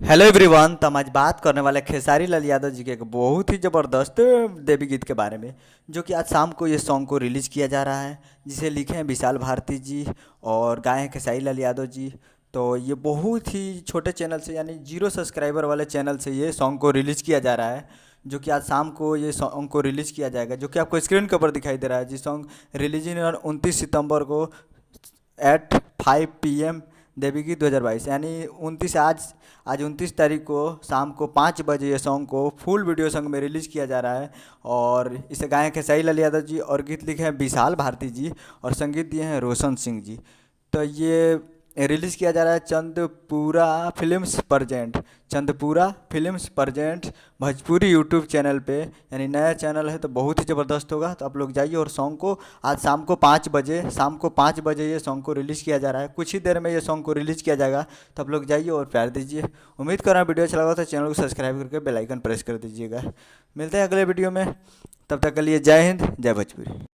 Hello everyone. तो हम आज बात करने वाले खेसारी लाल यादव जी के एक बहुत ही ज़बरदस्त देवी गीत के बारे में, जो कि आज शाम को ये सॉन्ग को रिलीज़ किया जा रहा है, जिसे लिखे हैं विशाल भारती जी और गाए हैं खेसारी लाल यादव जी। तो ये बहुत ही छोटे चैनल से, यानी जीरो सब्सक्राइबर वाले चैनल से ये सॉन्ग को रिलीज़ किया जा रहा है, जो कि आज शाम को ये सॉन्ग को रिलीज़ किया जाएगा, जो कि आपको स्क्रीन के ऊपर दिखाई दे रहा है। जी सॉन्ग रिलीजिंग 29 सितंबर को एट 5 PM देवी की 2022, यानी 29 आज 29 तारीख को शाम को 5 बजे ये सॉन्ग को फुल वीडियो सॉन्ग में रिलीज़ किया जा रहा है। और इसे गाए हैं खेसारी लाल यादव जी और गीत लिखे हैं विशाल भारती जी और संगीत दिए हैं रोशन सिंह जी। तो ये रिलीज़ किया जा रहा है Chandpura films present Bhojpuri YouTube channel पे, यानी नया चैनल है तो बहुत ही ज़बरदस्त होगा। तो आप लोग जाइए और सॉन्ग को आज शाम को 5 बजे ये सॉन्ग को रिलीज़ किया जा रहा है। कुछ ही देर में ये सॉन्ग को रिलीज़ किया जाएगा, तो आप लोग जाइए और प्यार दीजिए। उम्मीद कर रहा हूँ वीडियो अच्छा लगा तो चैनल को सब्सक्राइब करके बेल आइकन प्रेस कर दीजिएगा। मिलते हैं अगले वीडियो में, तब तक के लिए जय हिंद जय भोजपुरी।